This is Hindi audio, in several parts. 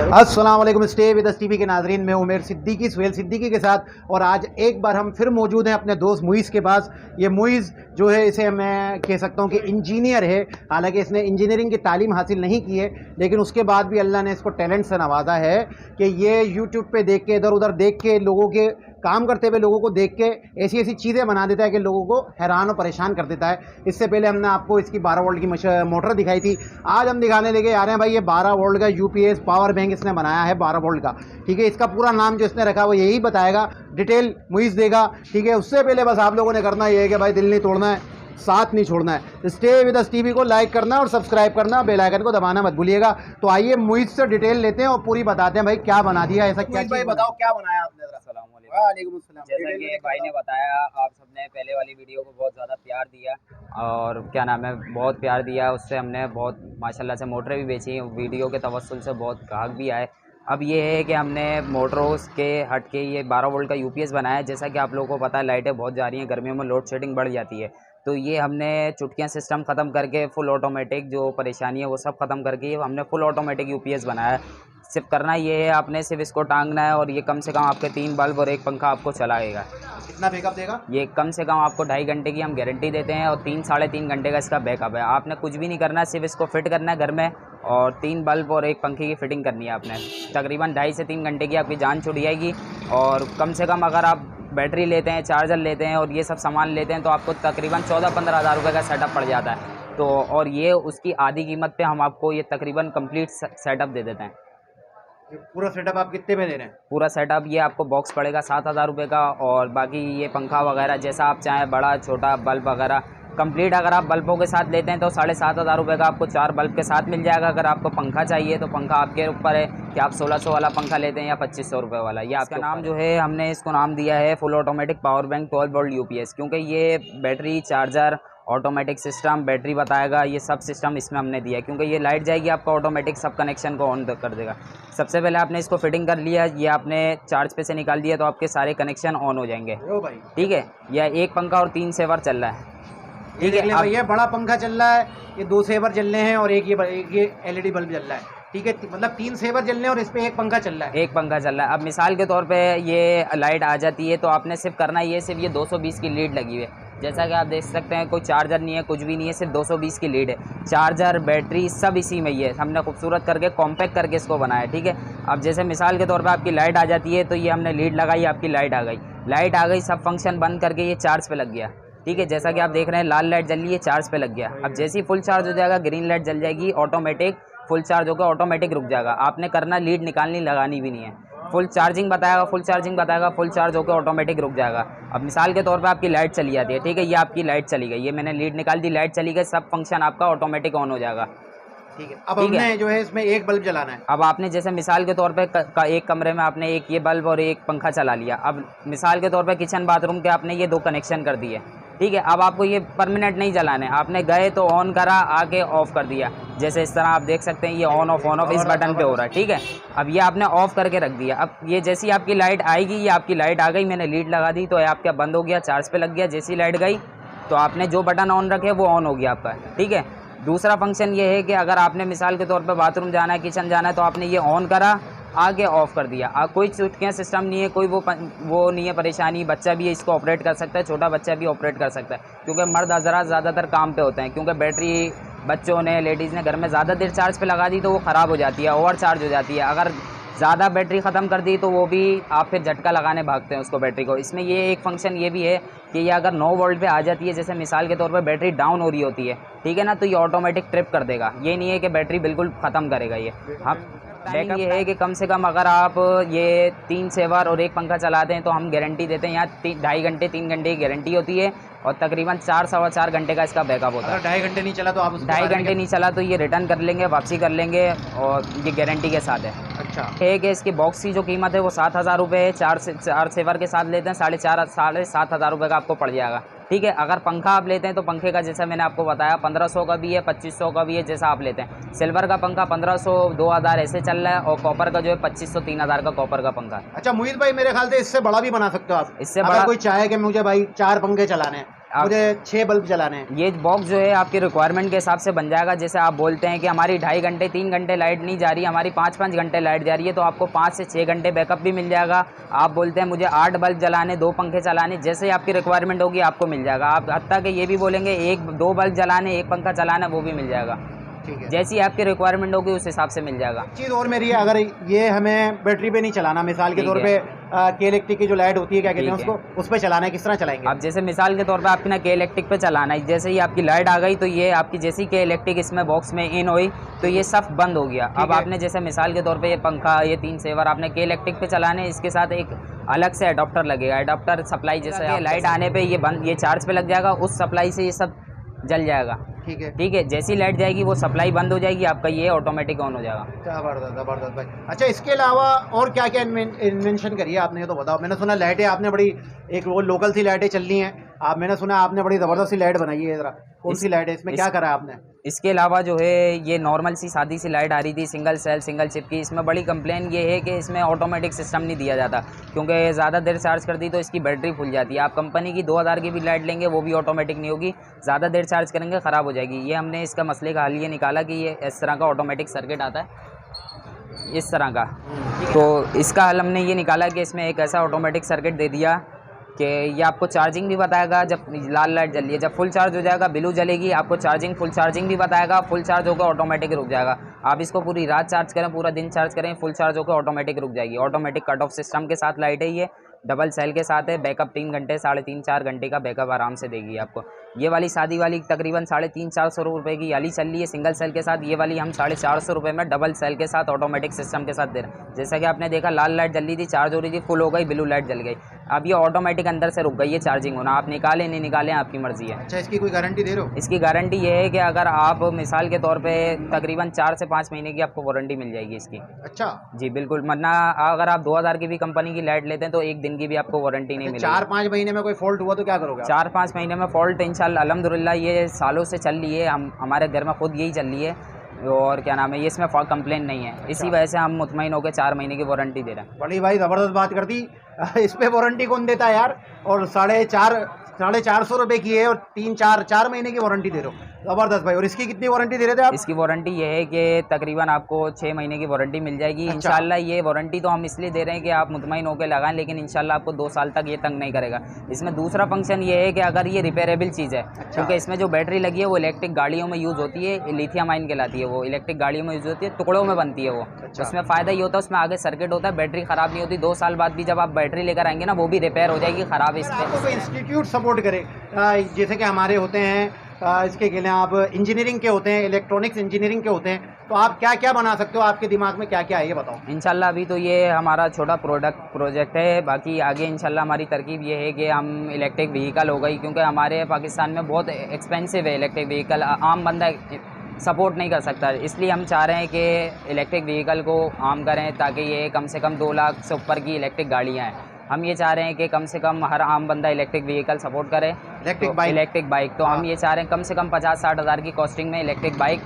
अस्सलाम वालेकुम। स्टे विद अस टीवी के नाजरीन में उमेर सिद्दीकी सुहेल सिद्दीकी के साथ, और आज एक बार हम फिर मौजूद हैं अपने दोस्त मुइज़ के पास। ये मुइज़ जो है, इसे मैं कह सकता हूँ कि इंजीनियर है। हालांकि इसने इंजीनियरिंग की तालीम हासिल नहीं की है, लेकिन उसके बाद भी अल्लाह ने इसको टैलेंट से नवाजा है कि ये यूट्यूब पे देख के, इधर उधर देख के, लोगों के काम करते हुए लोगों को देख के ऐसी ऐसी चीज़ें बना देता है कि लोगों को हैरान और परेशान कर देता है। इससे पहले हमने आपको इसकी 12 वोल्ट की मोटर दिखाई थी। आज हम दिखाने लेके आ रहे हैं भाई, ये 12 वोल्ट का यूपीएस पावर बैंक इसने बनाया है, 12 वोल्ट का। ठीक है, इसका पूरा नाम जो इसने रखा वो यही बताएगा, डिटेल मुइज़ देगा। ठीक है, उससे पहले बस आप लोगों ने करना ये है कि भाई दिल नहीं तोड़ना है, साथ नहीं छोड़ना है। स्टे विद अस टीवी को लाइक करना और सब्सक्राइब करना, बेल आइकन को दबाना मत भूलिएगा। तो आइए मुइज़ से डिटेल लेते हैं और पूरी बताते हैं भाई क्या बना दिया, ऐसा क्या। भाई बताओ क्या बनाया आपने। वालेकुम अस्सलाम। जैसा कि भाई ने बताया, आप सबने पहले वाली वीडियो को बहुत ज़्यादा प्यार दिया और क्या नाम है, बहुत प्यार दिया। उससे हमने बहुत माशाल्लाह से मोटरें भी बेची, वीडियो के तवस्सुल से बहुत ग्राहक भी आए। अब ये है कि हमने मोटरों के हट के ये 12 वोल्ट का यूपीएस बनाया है। जैसा कि आप लोगों को पता है, लाइटें बहुत जा रही हैं, गर्मियों में लोड शेडिंग बढ़ जाती है, तो ये हमने चुटकियाँ सिस्टम ख़त्म करके फुल ऑटोमेटिक जो परेशानी है वो सब ख़त्म करके हमने फुल ऑटोमेटिक यूपीएस बनाया है। सिर्फ करना ये है, आपने सिर्फ इसको टांगना है और ये कम से कम आपके 3 बल्ब और 1 पंखा आपको चलाएगा। कितना बैकअप देगा? ये कम से कम आपको 2.5 घंटे की हम गारंटी देते हैं और 3 साढ़े 3 घंटे का इसका बैकअप है। आपने कुछ भी नहीं करना है, सिर्फ इसको फिट करना है घर में और 3 बल्ब और 1 पंखे की फ़िटिंग करनी है आपने। तकरीबन 2.5 से 3 घंटे की आपकी जान छूट जाएगी। और कम से कम अगर आप बैटरी लेते हैं, चार्जर लेते हैं और ये सब सामान लेते हैं तो आपको तकरीबन 14-15 हज़ार रुपये का सेटअप पड़ जाता है। तो और ये उसकी आधी कीमत पे हम आपको ये तकरीबन कंप्लीट सेटअप दे देते हैं। पूरा सेटअप आप कितने में दे रहे हैं? पूरा सेटअप ये आपको बॉक्स पड़ेगा 7,000 रुपये का, और बाकी ये पंखा वगैरह जैसा आप चाहें, बड़ा छोटा बल्ब वगैरह कंप्लीट अगर आप बल्बों के साथ लेते हैं तो 7,500 रुपये का आपको 4 बल्ब के साथ मिल जाएगा। अगर आपको पंखा चाहिए तो पंखा आपके ऊपर है कि आप 1600 वाला पंखा लेते हैं या 2500 रुपये वाला। ये आपका नाम जो है, हमने इसको नाम दिया है full automatic power bank 12 volt UPS, क्योंकि ये battery, charger, automatic system, battery बताएगा, ये सब सिस्टम इसमें हमने दिया है। क्योंकि ये लाइट जाएगी आपका ऑटोमेटिक सब कनेक्शन को ऑन कर देगा। सबसे पहले आपने इसको फिटिंग कर लिया, ये आपने चार्ज पे से निकाल दिया तो आपके सारे कनेक्शन ऑन हो जाएंगे। ठीक है, यह 1 पंखा और 3 सेवर चल रहा है। ठीक है भाई, ये बड़ा पंखा चल रहा है, ये 2 सेवर चल रहे हैं और एक ये एलईडी बल्ब चल रहा है। ठीक है, मतलब 3 सेवर चल रहे हैं और इस पे 1 पंखा चल रहा है। 1 पंखा चल रहा है। अब मिसाल के तौर पे ये लाइट आ जाती है तो आपने सिर्फ करना ये, सिर्फ ये 220 की लीड लगी हुई है। जैसा कि आप देख सकते हैं, कोई चार्जर नहीं है, कुछ भी नहीं है, सिर्फ 220 की लीड है। चार्जर, बैटरी सब इसी में ही है। हमने खूबसूरत करके कॉम्पैक्ट करके इसको बनाया। ठीक है, अब जैसे मिसाल के तौर पे आपकी लाइट आ जाती है तो ये हमने लीड लगाई, आपकी लाइट आ गई। लाइट आ गई, सब फंक्शन बंद करके ये चार्ज पे लग गया। ठीक है, जैसा कि आप देख रहे हैं, लाल लाइट जल रही है, चार्ज पे लग गया। अब जैसे ही फुल चार्ज हो जाएगा, ग्रीन लाइट जल जाएगी, ऑटोमेटिक फुल चार्ज होकर ऑटोमेटिक रुक जाएगा। आपने करना लीड निकालनी, लगानी भी नहीं है। फुल चार्जिंग बताएगा, फुल चार्जिंग बताएगा, फुल चार्ज होकर ऑटोमेटिक रुक जाएगा। अब मिसाल के तौर पे आपकी लाइट चली जाती है। ठीक है, ये आपकी लाइट चली गई, ये मैंने लीड निकाल दी, लाइट चली गई, सब फंक्शन आपका ऑटोमेटिक ऑन हो जाएगा। ठीक है, अब हमने जो है इसमें 1 बल्ब जलाना है। अब आपने जैसे मिसाल के तौर पे एक कमरे में आपने एक ये बल्ब और 1 पंखा चला लिया। अब मिसाल के तौर पे किचन बाथरूम के आपने ये 2 कनेक्शन कर दिए। ठीक है, अब आपको ये परमानेंट नहीं जलाने, आपने गए तो ऑन करा, आके ऑफ़ कर दिया। जैसे इस तरह आप देख सकते हैं, ये ऑन ऑफ इस बटन पे हो रहा है। ठीक है, अब ये आपने ऑफ़ करके रख दिया। अब ये जैसी आपकी लाइट आएगी, ये आपकी लाइट आ गई, मैंने लीड लगा दी तो ये आपका बंद हो गया, चार्ज पे लग गया। जैसी लाइट गई तो आपने जो बटन ऑन रखे वो ऑन हो गया आपका। नहीं है, दूसरा फंक्शन ये है कि अगर आपने मिसाल के तौर पे बाथरूम जाना है, किचन जाना है, तो आपने ये ऑन करा, आगे ऑफ़ कर दिया। कोई चुटकियाँ सिस्टम नहीं है, कोई वो नहीं है परेशानी। बच्चा भी इसको ऑपरेट कर सकता है, छोटा बच्चा भी ऑपरेट कर सकता है, क्योंकि मर्द हज़रात ज़्यादातर काम पे होते हैं। क्योंकि बैटरी बच्चों ने, लेडीज़ ने घर में ज़्यादा देर चार्ज पे लगा दी तो वो ख़राब हो जाती है, ओवर चार्ज हो जाती है। अगर ज़्यादा बैटरी ख़त्म कर दी तो वो भी आप फिर झटका लगाने भागते हैं उसको, बैटरी को। इसमें ये एक फंक्शन ये भी है कि ये अगर 9 वोल्ट पे आ जाती है, जैसे मिसाल के तौर पे बैटरी डाउन हो रही होती है, ठीक है ना, तो ये ऑटोमेटिक ट्रिप कर देगा। ये नहीं है कि बैटरी बिल्कुल ख़त्म करेगा। ये हम बैकअप ये है कि कम से कम अगर आप ये 3 सेवर और 1 पंखा चलाते हैं तो हम गारंटी देते हैं, यहाँ 2.5 घंटे 3 घंटे की गारंटी होती है और तकरीबन 4-4.25 घंटे का इसका बैकअप होता है। 2.5 घंटे नहीं चला तो आप 2.5 घंटे नहीं चला तो ये रिटर्न कर लेंगे, वापसी कर लेंगे और ये गारंटी के साथ है। अच्छा, है कि इसकी बॉक्स की जो कीमत है वो 7,000 रुपये है। 4 सेवर के साथ लेते हैं 4,500-7,000 रुपये का आपको पड़ जाएगा। ठीक है, अगर पंखा आप लेते हैं तो पंखे का जैसा मैंने आपको बताया 1500 का भी है, 2500 का भी है, जैसा आप लेते हैं। सिल्वर का पंखा 1500, 2000 ऐसे चल रहा है, और कॉपर का जो है 2500-3000 का कॉपर का पंखा। अच्छा मुइज़ भाई, मेरे ख्याल से इससे बड़ा भी बना सकते हो आप। इससे बड़ा कोई चाहे कि मुझे भाई 4 पंखे चलाने हैं मुझे 6 बल्ब जलाने हैं। ये बॉक्स जो है आपकी रिक्वायरमेंट के हिसाब से बन जाएगा। जैसे आप बोलते हैं कि हमारी 2.5 घंटे 3 घंटे लाइट नहीं जा रही, हमारी 5-5 घंटे लाइट जा रही है, तो आपको 5 से 6 घंटे बैकअप भी मिल जाएगा। आप बोलते हैं मुझे 8 बल्ब जलाने, 2 पंखे चलाने, जैसे ही आपकी रिक्वायरमेंट होगी आपको मिल जाएगा। आप हत्ता कि ये भी बोलेंगे 1-2 बल्ब जलाने, 1 पंखा चलाना, वो भी मिल जाएगा। ठीक है, जैसी आपकी रिक्वायरमेंट होगी उस हिसाब से मिल जाएगा। चीज़ और मेरी है, अगर ये हमें बैटरी पे नहीं चलाना, मिसाल के ठीक तौर है। पे के इलेक्ट्रिक की जो लाइट होती है, क्या कहते हैं ठीक है। उसको, उस पे चलाना है, किस तरह चलाएंगे? अब जैसे मिसाल के तौर पे आपके ना के इलेक्ट्रिक पे चलाना है, जैसे ही आपकी लाइट आ गई तो ये आपकी जैसी के इलेक्ट्रिक इसमें बॉक्स में इन हुई तो ये सब बंद हो गया। अब है। आपने जैसे मिसाल के तौर पे ये पंखा, ये 3 सेवर आपने के इलेक्ट्रिक पे चलाने, इसके साथ एक अलग से अडॉप्टर लगेगा। अडॉप्टर सप्लाई जैसे लाइट आने पे ये बंद, ये चार्ज पे लग जाएगा, उस सप्लाई से ये सब जल जाएगा। ठीक है, ठीक है, जैसी लाइट जाएगी वो सप्लाई बंद हो जाएगी, आपका ये ऑटोमेटिक ऑन हो जाएगा। ज़बरदस्त ज़बरदस्त भाई। अच्छा, इसके अलावा और क्या क्या इन्वेंशन करी है आपने, ये तो बताओ। मैंने सुना लाइटें आपने बड़ी, एक वो लोकल सी लाइटें चल रही हैं, आप, मैंने सुना आपने बड़ी ज़बरदस्त सी लाइट बनाई है, ज़रा कौन सी लाइट है, इसमें क्या करा है आपने? इसके अलावा जो है ये नॉर्मल सी सादी सी लाइट आ रही थी, सिंगल सेल सिंगल चिप की। इसमें बड़ी कंप्लेन ये है कि इसमें ऑटोमेटिक सिस्टम नहीं दिया जाता, क्योंकि ज़्यादा देर चार्ज कर दी तो इसकी बैटरी फूल जाती है। आप कंपनी की 2000 की भी लाइट लेंगे वो भी ऑटोमेटिक नहीं होगी, ज़्यादा देर चार्ज करेंगे ख़राब हो जाएगी। ये हमने इसका मसले का हल ये निकाला कि ये इस तरह का ऑटोमेटिक सर्किट आता है, इस तरह का। तो इसका हल हमने ये निकाला कि इसमें एक ऐसा ऑटोमेटिक सर्किट दे दिया कि ये आपको चार्जिंग भी बताएगा, जब लाल लाइट जल रही है, जब फुल चार्ज हो जाएगा ब्लू जलेगी, आपको चार्जिंग फुल चार्जिंग भी बताएगा, फुल चार्ज होकर ऑटोमेटिक रुक जाएगा। आप इसको पूरी रात चार्ज करें, पूरा दिन चार्ज करें, फुल चार्ज होकर ऑटोमेटिक रुक जाएगी। ऑटोमेटिक कट ऑफ सिस्टम के साथ लाइट है, ये डबल सेल के साथ है, बैकअप 3 घंटे 3.5-4 घंटे का बैकअप आराम से देगी आपको। ये वाली सादी वाली तकरीबन 350-400 रुपये की वाली चल रही है सिंगल सेल के साथ। ये वाली हम 450 रुपये में डबल सेल के साथ ऑटोमेटिक सिस्टम के साथ दे रहे हैं। जैसा कि आपने देखा लाल लाइट जल रही थी, चार्ज हो रही थी, फुल हो गई, ब्लू लाइट जल गई। अब ये ऑटोमेटिक अंदर से रुक गई है चार्जिंग होना, आप निकालें नहीं निकालें आपकी मर्जी है। अच्छा, इसकी कोई गारंटी दे रहे हो? इसकी गारंटी ये है कि अगर आप मिसाल के तौर पे तकरीबन 4 से 5 महीने की आपको वारंटी मिल जाएगी इसकी। अच्छा जी बिल्कुल, वरना अगर आप 2000 की भी कंपनी की लाइट लेते हैं तो 1 दिन की भी आपको वारंटी नहीं मिलेगी। 4-5 महीने में कोई फॉल्ट हुआ तो क्या करोगे? 4-5 महीने में फॉल्ट इंशाल्लाह अल्हम्दुलिल्लाह ये सालों से चल रही है, हमारे घर में खुद यही चल रही है, और क्या नाम है, ये इसमें कंप्लेन नहीं है। इसी वजह से हम मुतमईन होकर 4 महीने की वारंटी दे रहे हैं। बड़ी भाई ज़बरदस्त बात कर दी। इस पे वारंटी कौन देता है यार? और 450 रुपये की है और 3-4 महीने की वारंटी दे रहे हो, ज़बरदस्त भाई। और इसकी कितनी वारंटी दे रहे थे आप? इसकी वारंटी ये है कि तकरीबन आपको 6 महीने की वारंटी मिल जाएगी। अच्छा। इंशाल्लाह ये वारंटी तो हम इसलिए दे रहे हैं कि आप मुतमईन होकर लगाएं, लेकिन इंशाल्लाह आपको 2 साल तक ये तंग नहीं करेगा। इसमें दूसरा फंक्शन ये है कि अगर ये रिपेयरेबल चीज़ है, क्योंकि इसमें जो बैटरी लगी है वो इलेक्ट्रिक गाड़ियों में यूज़ होती है, लिथियम आयन कहलाती है वो, इलेक्ट्रिक गाड़ियों में यूज़ होती है, टुकड़ों में बनती है वो। उसमें फ़ायदा ये होता है, उसमें आगे सर्किट होता है, बैटरी ख़राब नहीं होती। 2 साल बाद भी जब आप बैटरी लेकर आएंगे ना, वो भी रिपेयर हो जाएगी ख़राब इस पर। आपको कोई इंस्टीट्यूट सपोर्ट करे, जैसे कि हमारे होते हैं, इसके के लिए आप इंजीनियरिंग के होते हैं, इलेक्ट्रॉनिक्स इंजीनियरिंग के होते हैं, तो आप क्या क्या बना सकते हो? आपके दिमाग में क्या क्या है ये बताओ। इंशाल्लाह अभी तो ये हमारा छोटा प्रोजेक्ट है, बाकी आगे इंशाल्लाह हमारी तरकीब ये है कि हम इलेक्ट्रिक व्हीकल हो गई, क्योंकि हमारे पाकिस्तान में बहुत एक्सपेंसिव है इलेक्ट्रिक व्हीकल, आम बंदा सपोर्ट नहीं कर सकता। इसलिए हम चाह रहे हैं कि इलेक्ट्रिक व्हीकल को आम करें, ताकि ये कम से कम 2 लाख से ऊपर की इलेक्ट्रिक गाड़ियाँ हैं। हम ये चाह रहे हैं कि कम से कम हर आम बंदा इलेक्ट्रिक व्हीकल सपोर्ट करे, इलेक्ट्रिक बाइक। तो हम ये चाह रहे हैं कम से कम 50-60 हज़ार की कॉस्टिंग में इलेक्ट्रिक बाइक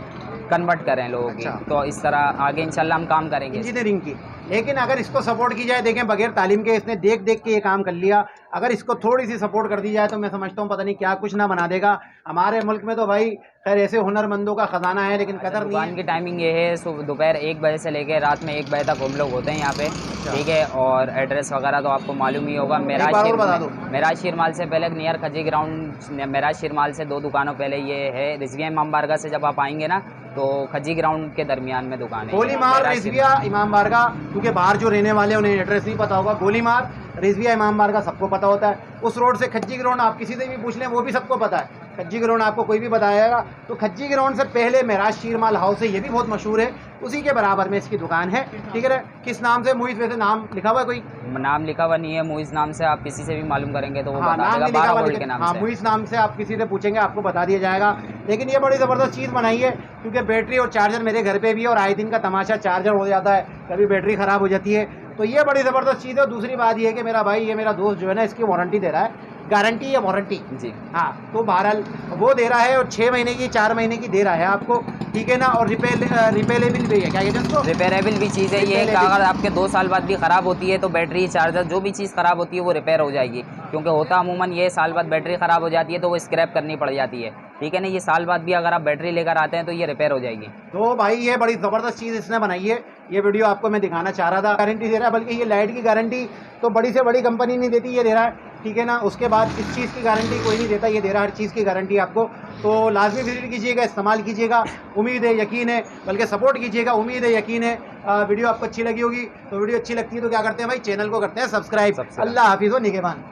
कन्वर्ट करें लोगों की। तो इस तरह आगे इंशाल्लाह हम काम करेंगे इंजीनियरिंग की। लेकिन अगर इसको सपोर्ट की जाए, देखें बगैर तालीम के इसने देख देख के ये काम कर लिया, अगर इसको थोड़ी सी सपोर्ट कर दी जाए तो मैं समझता हूँ पता नहीं क्या कुछ ना बना देगा। हमारे मुल्क में तो भाई खैर ऐसे हुनरमंदों का ख़जाना है, लेकिन कदर नहीं है। दुकान की टाइमिंग ये है, दोपहर 1 बजे से लेकर रात में 1 बजे तक हम लोग होते हैं यहाँ पे, ठीक है। और एड्रेस वगैरह तो आपको मालूम ही होगा। मेराज शीरमाल से पहले नियर खजी ग्राउंड, मेराज शीरमाल से 2 दुकानों पहले ये है। रिजविया इमाम बारगाह से जब आप आएंगे ना, तो खजी ग्राउंड के दरमियान में दुकान है। गोली मार रिजविया इमाम बारगाह, क्योंकि बाहर जो रहने वाले उन्हें एड्रेस नहीं पता होगा। गोली मार रिजविया इमाम बारगाह सबको पता होता है। उस रोड से खज्जी ग्राउंड आप किसी से भी पूछ लें वो भी सबको पता है। खज्जी ग्राउंड आपको कोई भी बताएगा। तो खज्जी ग्राउंड से पहले मेराज शीरमाल हाउस है, ये भी बहुत मशहूर है, उसी के बराबर में इसकी दुकान है, ठीक है। किस नाम से मुइज़, वैसे नाम लिखा हुआ है? कोई नाम लिखा हुआ नहीं है मुइज़ नाम से, आप किसी से भी मालूम करेंगे तो वो बता नाम देगा, नहीं लिखा हुआ, 12 वोल्ट के नाम से। मुइज़ नाम से आप किसी से पूछेंगे आपको बता दिया जाएगा। लेकिन ये बड़ी ज़बरदस्त चीज़ बनाई है, क्योंकि बैटरी और चार्जर मेरे घर पे भी है और आए दिन का तमाशा चार्जर हो जाता है, कभी बैटरी ख़राब हो जाती है, तो ये बड़ी ज़बरदस्त चीज़ है। और दूसरी बात ये है कि मेरा भाई, ये मेरा दोस्त जो है ना, इसकी वारंटी दे रहा है गारंटी या वारंटी। जी हाँ, तो बहरहाल वो दे रहा है और 6 महीने की 4 महीने की दे रहा है आपको, ठीक है ना। और रिपेलेबल भी है, क्या कहते हैं उसको, रिपेयरेबल भी चीज़ है ये कि रिपेलेबल। अगर आपके 2 साल बाद भी ख़राब होती है तो बैटरी चार्जर जो भी चीज़ ख़राब होती है वो रिपेयर हो जाएगी, क्योंकि होता अमूमन ये साल बाद बैटरी ख़राब हो जाती है तो वो स्क्रैप करनी पड़ जाती है, ठीक है ना। ये साल बाद भी अगर आप बैटरी लेकर आते हैं तो ये रिपेयर हो जाएगी। तो भाई ये बड़ी ज़बरदस्त चीज़ इसने बनाई है, ये वीडियो आपको मैं दिखाना चाह रहा था। गारंटी दे रहा है, बल्कि ये लाइट की गारंटी तो बड़ी से बड़ी कंपनी नहीं देती, ये दे रहा है, ठीक है ना। उसके बाद इस चीज़ की गारंटी कोई नहीं देता, ये दे रहा है हर चीज़ की गारंटी आपको। तो लाजमी विजिट कीजिएगा, इस्तेमाल कीजिएगा, उम्मीद है यकीन है, बल्कि सपोर्ट कीजिएगा, उम्मीद है यकीन है वीडियो आपको अच्छी लगी होगी। तो वीडियो अच्छी लगती है तो क्या करते हैं भाई, चैनल को करते हैं सब्सक्राइब। अल्लाह हाफिज़ व निगहबान।